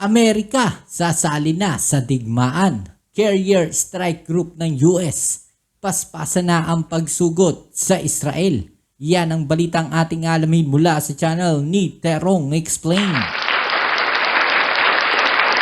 Amerika sasali na sa digmaan. Carrier strike group ng US. Paspasan na ang pagsugot sa Israel. Yan ang balitang ating alamin mula sa channel ni Terong Explain.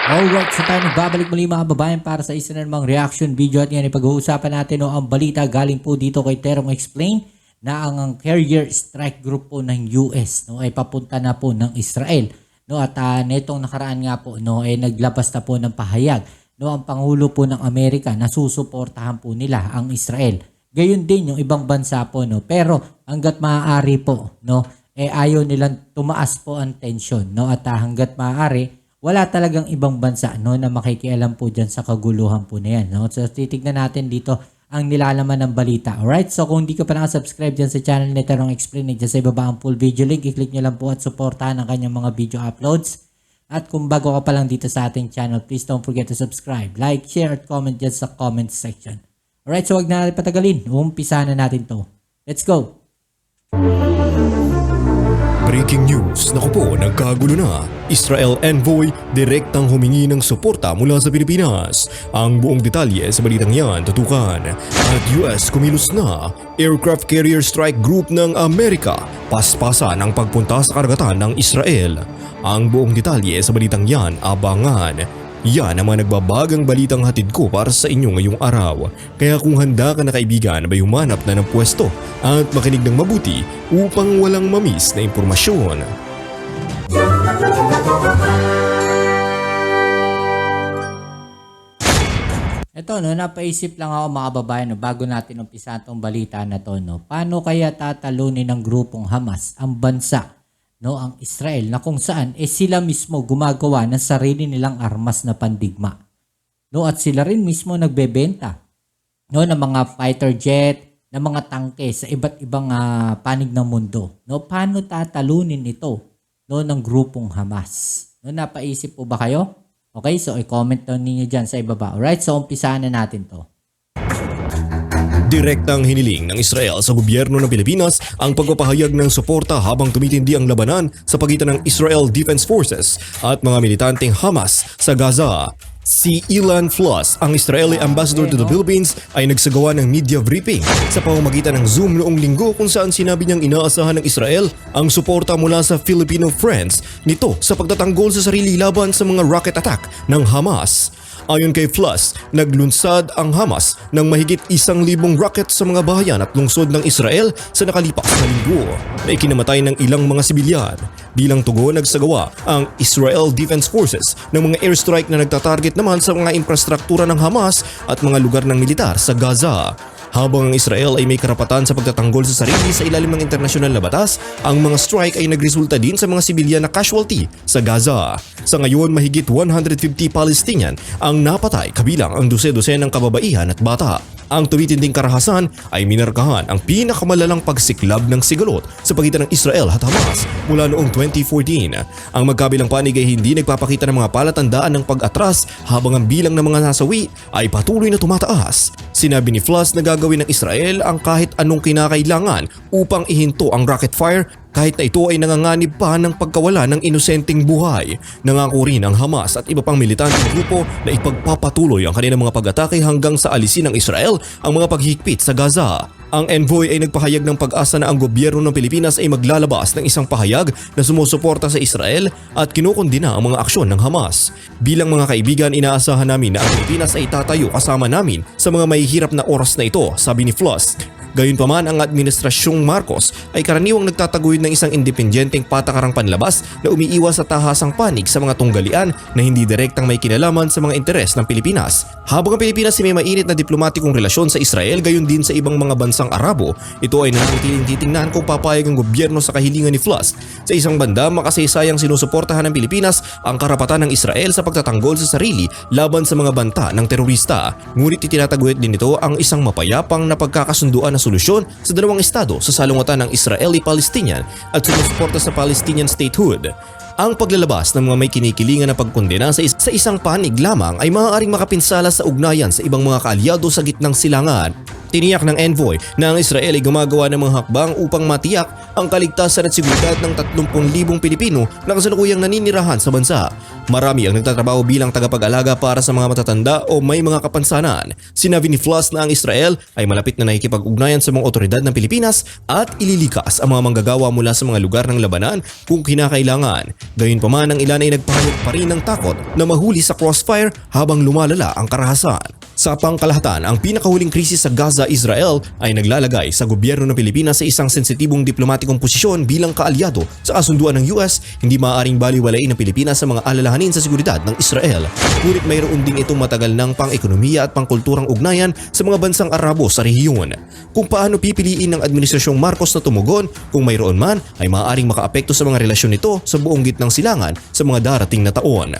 Alright, so tayo nagbabalik muli mga babayan para sa isa na namang reaction video at yan ipag-uusapan natin ang balita galing po dito kay Terong Explain na ang carrier strike group po ng US ay papunta na po ng Israel. At netong nakaraan nga po naglabas na po ng pahayag ang Pangulo po ng Amerika na susuportahan po nila ang Israel. Gayon din yung ibang bansa po pero hanggat maaari po ayaw nilang tumaas po ang tension at hanggat maaari wala talagang ibang bansa na makikialam po dyan sa kaguluhan po na yan. So titignan natin dito ang nilalaman ng balita. Alright, so kung hindi ka pa nakasubscribe dyan sa channel ni Terong Explain, dyan sa ibaba ang full video link, i-click nyo lang po at supportahan ang kanyang mga video uploads. At kung bago ka pa lang dito sa ating channel, please don't forget to subscribe, like, share at comment dyan sa comment section. Alright, so wag na natin patagalin. Umpisa na natin to. Let's go! Breaking news, naku po, nagkagulo na. Israel envoy direktang humingi ng suporta mula sa Pilipinas. Ang buong detalye sa balitang yan tutukan. At US kumilos na. Aircraft Carrier Strike Group ng Amerika paspasan ang pagpunta sa karagatan ng Israel. Ang buong detalye sa balitang yan abangan. Yan ang mga nagbabagang balitang hatid ko para sa inyo ngayong araw. Kaya kung handa ka na kaibigan, may humanap na ng pwesto at makinig ng mabuti upang walang mamiss na impormasyon. Ito napaisip lang ako mga babayan bago natin umpisa itong balita na to paano kaya tatalunin ng grupong Hamas ang bansa ang Israel na kung saan sila mismo gumagawa ng sarili nilang armas na pandigma. At sila rin mismo nagbebenta ng mga fighter jet, ng mga tangke sa iba't ibang panig ng mundo. Paano tatalunin ito ng grupong Hamas? Napaisip po ba kayo? Okay, so i-comment down ninyo dyan sa ibaba. Alright, so umpisahan na natin to. Direktang hiniling ng Israel sa gobyerno ng Pilipinas ang pagpapahayag ng suporta habang tumitindi ang labanan sa pagitan ng Israel Defense Forces at mga militanteng Hamas sa Gaza. Si Ilan Floss, ang Israeli ambassador to the Philippines, ay nagsagawa ng media briefing sa pamamagitan ng Zoom noong linggo kung saan sinabi niyang inaasahan ng Israel ang suporta mula sa Filipino friends nito sa pagtatanggol sa sarili laban sa mga rocket attack ng Hamas. Ayon kay Floss, naglunsad ang Hamas ng mahigit 1,000 rocket sa mga bahayan at lungsod ng Israel sa nakalipas na linggo na ikinamatay ng ilang mga sibilyan. Bilang tugon, nagsagawa ang Israel Defense Forces ng mga airstrike na nagtatarget naman sa mga infrastruktura ng Hamas at mga lugar ng militar sa Gaza. Habang ang Israel ay may karapatan sa pagtatanggol sa sarili sa ilalim ng internasyonal na batas, ang mga strike ay nagresulta din sa mga sibilyan na casualty sa Gaza. Sa ngayon, mahigit 150 Palestinian ang napatay kabilang ang dose-dosenang kababaihan at bata. Ang tumitinding karahasan ay minarkahan ang pinakamalalang pagsiklab ng sigalot sa pagitan ng Israel at Hamas mula noong 2014. Ang magkabilang panig ay hindi nagpapakita ng mga palatandaan ng pag-atras habang ang bilang ng mga nasawi ay patuloy na tumataas. Sinabi ni Floss na gagawin ng Israel ang kahit anong kinakailangan upang ihinto ang rocket fire kahit na ito ay nanganganib pa ng pagkawala ng inosenteng buhay. Nangako rin ang Hamas at iba pang militanteng grupo na ipagpapatuloy ang kanilang mga pag-atake hanggang sa alisin ng Israel ang mga paghihigpit sa Gaza. Ang envoy ay nagpahayag ng pag-asa na ang gobyerno ng Pilipinas ay maglalabas ng isang pahayag na sumusuporta sa Israel at kinukundina ang mga aksyon ng Hamas. Bilang mga kaibigan, inaasahan namin na ang Pilipinas ay tatayo kasama namin sa mga mahihirap na oras na ito, sabi ni Floss. Gayunpaman, ang Administrasyong Marcos ay karaniwang nagtataguyod ng isang independenteng patakarang panlabas na umiiwas sa tahasang panig sa mga tunggalian na hindi direktang may kinalaman sa mga interes ng Pilipinas. Habang ang Pilipinas ay may mainit na diplomatikong relasyon sa Israel, gayon din sa ibang mga bansang Arabo, ito ay nananatiling titingnan kung papayag ang gobyerno sa kahilingan ni Floss. Sa isang banda, makasaysayang sinusuportahan ng Pilipinas ang karapatan ng Israel sa pagtatanggol sa sarili laban sa mga banta ng terorista. Ngunit itinataguyod din ito ang isang mapayapang na pagkakasunduan na solusyon sa dalawang estado sa salungatan ng Israeli-Palestinian at sumusuporta sa Palestinian statehood. Ang paglalabas ng mga may kinikilingan na pagkondena sa isang panig lamang ay maaaring makapinsala sa ugnayan sa ibang mga kaalyado sa gitnang silangan. tiniyak ng envoy na ang Israel ay gumagawa ng mga hakbang upang matiyak ang kaligtasan at seguridad ng 30,000 Pilipino na kasalukuyang naninirahan sa bansa. Marami ang nagtatrabaho bilang tagapag-alaga para sa mga matatanda o may mga kapansanan. Sinabi ni Flass na ang Israel ay malapit na nakikipag-ugnayan sa mga otoridad ng Pilipinas at ililikas ang mga manggagawa mula sa mga lugar ng labanan kung kinakailangan. Gayunpaman, ang ilan ay nagpahayag pa rin ng takot na mahuli sa crossfire habang lumalala ang karahasan. Sa pangkalahatan, ang pinakahuling krisis sa Gaza, Israel ay naglalagay sa gobyerno ng Pilipinas sa isang sensitibong diplomatikong posisyon bilang kaalyado sa kasunduan ng US. Hindi maaaring baliwalain ng Pilipinas sa mga alalahanin sa seguridad ng Israel. Ngunit mayroon din itong matagal ng pang-ekonomiya at pangkulturang ugnayan sa mga bansang Arabo sa rehiyon. Kung paano pipiliin ng Administrasyong Marcos na tumugon kung mayroon man ay maaaring makaapekto sa mga relasyon nito sa buong gitnang silangan sa mga darating na taon.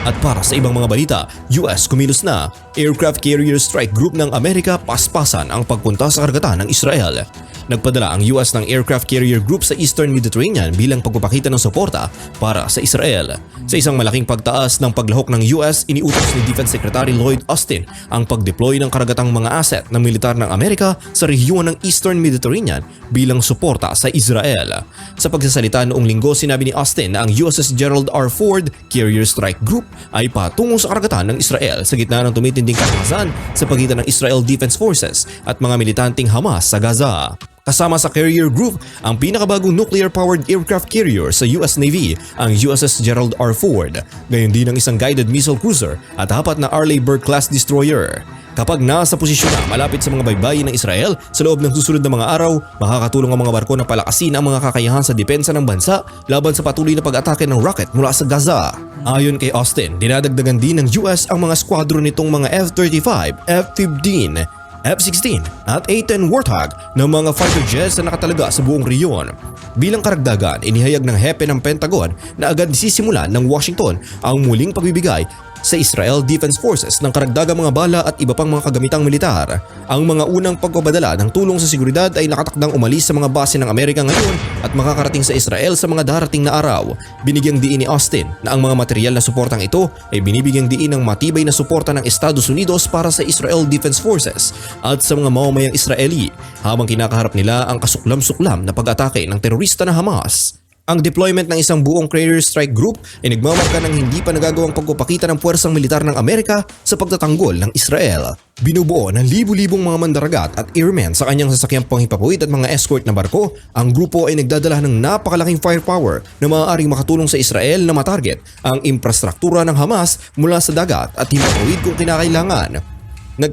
At para sa ibang mga balita, US kumilos na. Aircraft Carrier Strike Group ng Amerika paspasan ang pagpunta sa karagatan ng Israel. Nagpadala ang US ng Aircraft Carrier Group sa Eastern Mediterranean bilang pagpapakita ng suporta para sa Israel. Sa isang malaking pagtaas ng paglahok ng US, iniutos ni Defense Secretary Lloyd Austin ang pag-deploy ng karagatang mga asset ng militar ng Amerika sa rehiyon ng Eastern Mediterranean bilang suporta sa Israel. Sa pagsasalita noong linggo, sinabi ni Austin na ang USS Gerald R. Ford Carrier Strike Group ay patungo sa karagatan ng Israel sa gitna ng tumitinding karahasan sa pagitan ng Israel Defense Forces at mga militanteng Hamas sa Gaza. Kasama sa Carrier Group ang pinakabagong nuclear-powered aircraft carrier sa US Navy, ang USS Gerald R. Ford. Gayon din ang isang guided missile cruiser at 4 na Arleigh-Burke-class destroyer. Kapag nasa posisyon na malapit sa mga baybayin ng Israel sa loob ng susunod na mga araw, makakatulong ang mga barko na palakasin ang mga kakayahan sa depensa ng bansa laban sa patuloy na pag-atake ng rocket mula sa Gaza. Ayon kay Austin, dinadagdagan din ng US ang mga squadron nitong mga F-35, F-15, F-16 at A-10 Warthog ng mga fighter jets na nakatalaga sa buong rehiyon. Bilang karagdagan, inihayag ng hepe ng Pentagon na agad sisimulan ng Washington ang muling pagbibigay sa Israel Defense Forces ng karagdagang mga bala at iba pang mga kagamitang militar. Ang mga unang pagpapadala ng tulong sa seguridad ay nakatakdang umalis sa mga base ng Amerika ngayon at makakarating sa Israel sa mga darating na araw. Binigyang diin ni Austin na ang mga material na suportang ito ay binibigyang diin ng matibay na suporta ng Estados Unidos para sa Israel Defense Forces at sa mga mamamayang Israeli habang kinakaharap nila ang kasuklam-suklam na pag-atake ng terorista na Hamas. Ang deployment ng isang buong Carrier Strike Group ay nagmamarka ng hindi pa nagagawang pagpapakita ng puwersang militar ng Amerika sa pagtatanggol ng Israel. Binubuo ng libu-libong mga mandaragat at airmen sa kanyang sasakyang panghipapuwid at mga escort na barko, ang grupo ay nagdadala ng napakalaking firepower na maaaring makatulong sa Israel na matarget ang infrastruktura ng Hamas mula sa dagat at himpapawid kung kinakailangan.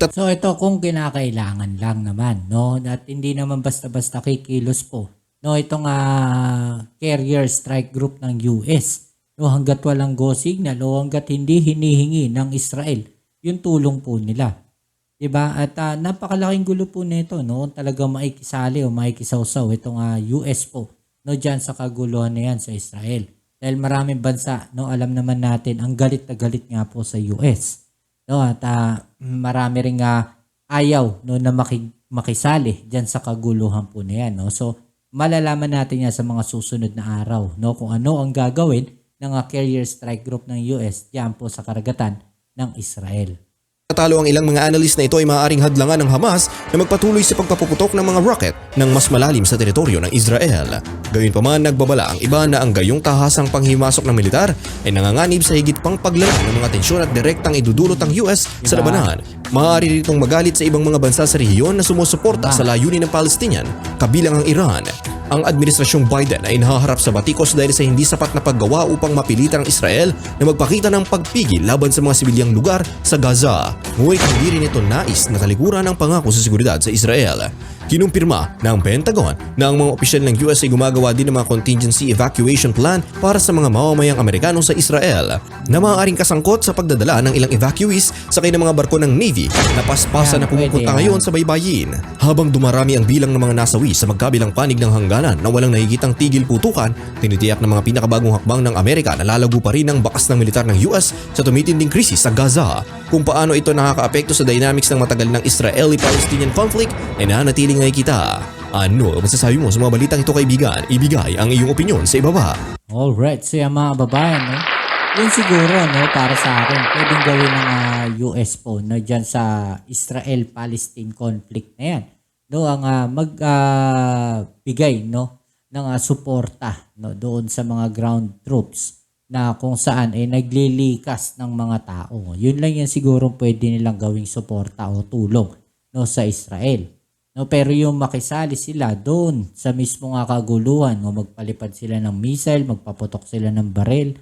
So ito kung kinakailangan lang naman, no? At hindi naman basta-basta kikilos po. No, itong Carrier Strike Group ng US. No, hanggat walang go signal o hanggat hindi hinihingi ng Israel yung tulong po nila. 'Di ba? At napakalaking gulo po nito, no? Talagang maikisali o maikisawsaw itong US po, no, diyan sa kaguluhan na yan sa Israel. Dahil maraming bansa, no, alam naman natin ang galit na galit nga po sa US. No, at marami ring ayaw, no, na makisali diyan sa kaguluhan po na yan, no. So malalaman natin yan sa mga susunod na araw, no, kung ano ang gagawin ng Carrier Strike Group ng US diyan po sa karagatan ng Israel. Natalo ang ilang mga analyst na ito ay maaaring hadlangan ng Hamas na magpatuloy sa pagpapuputok ng mga rocket ng mas malalim sa teritoryo ng Israel. Gayunpaman, nagbabala ang iba na ang gayong tahasang panghimasok ng militar ay nanganganib sa higit pang paglala ng mga tensyon at direktang idudulot ang US sa labanan. Maaari ritong magalit sa ibang mga bansa sa rehiyon na sumusuporta sa layunin ng Palestinian, kabilang ang Iran. Ang Administrasyong Biden ay nahaharap sa batikos dahil sa hindi sapat na paggawa upang mapilitan ang Israel na magpakita ng pagpigil laban sa mga sibilyang lugar sa Gaza. Ngunit hindi rin ito nais na talikuran ang pangako sa seguridad sa Israel. Kinumpirma ng Pentagon na ang mga opisyal ng US ay gumagawa din ng mga contingency evacuation plan para sa mga mamamayang Amerikano sa Israel na maaaring kasangkot sa pagdadala ng ilang evacuees sa kanilang mga barko ng Navy na paspasan na pumupunta ngayon sa baybayin. Habang dumarami ang bilang ng mga nasawi sa magkabilang panig ng hangganan na walang nahigitang tigil putukan, tinitiyak ng mga pinakabagong hakbang ng Amerika na lalago pa rin ang bakas ng militar ng US sa tumitinding krisis sa Gaza. Kung paano ito nakakaapekto sa dynamics ng matagal ng Israeli-Palestinian conflict ay nanatiling nakikita. Ano ang masasabi mo sa mga balitang ito, kaibigan? Ibigay ang iyong opinyon sa ibaba. Alright, so yung mga babayan, no? Yun siguro, no, para sa akin, pwedeng gawin ng US po, no, dyan sa Israel-Palestine conflict na yan. No, ang bigay, no, ng suporta, no, doon sa mga ground troops na kung saan ay naglilikas ng mga tao. Yun lang yan siguro pwede nilang gawing suporta o tulong, no, sa Israel. No, pero yung makisali sila doon sa mismo nga kaguluhan, o magpalipad sila ng missile, magpaputok sila ng baril,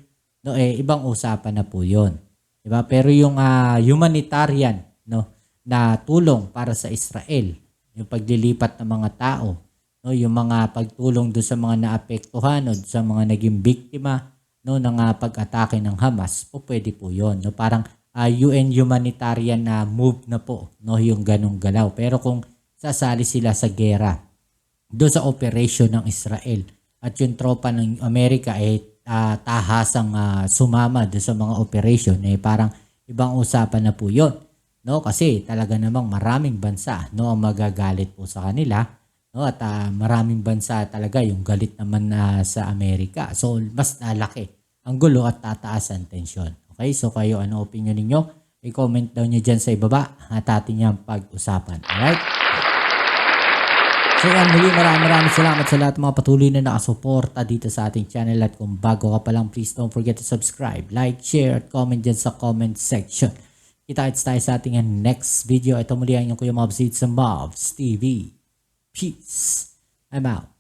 no, ibang usapan na po 'yon. 'Di ba? Pero yung humanitarian, no, na tulong para sa Israel, yung paglilipat ng mga tao, no, yung mga pagtulong do sa mga naapektuhan o sa mga naging biktima, no, ng pag-atake ng Hamas, po pwede po 'yon, no? Parang UN humanitarian na move na po, no, yung ganung galaw. Pero kung sasali sila sa gera, do sa operation ng Israel at yung tropa ng Amerika tahasang sumama do sa mga operation, parang ibang usapan na po 'yon, no? Kasi talaga namang maraming bansa, no, ang magagalit po sa kanila, no, at maraming bansa talaga yung galit naman sa Amerika. So mas lalaki ang gulo at tataas ang tensyon. Okay, so kayo, ano opinion ninyo? I-comment daw nyo dyan sa ibaba at atin yung pag-usapan. Alright? So yan, muli maraming salamat sa lahat ng mga patuloy na nakasuporta dito sa ating channel. At kung bago ka pa lang, please don't forget to subscribe, like, share, at comment dyan sa comment section. Kita-kits tayo sa ating next video. Ito muli ang inyong Kuya Mobs sa Mobs TV. Peace. I'm out.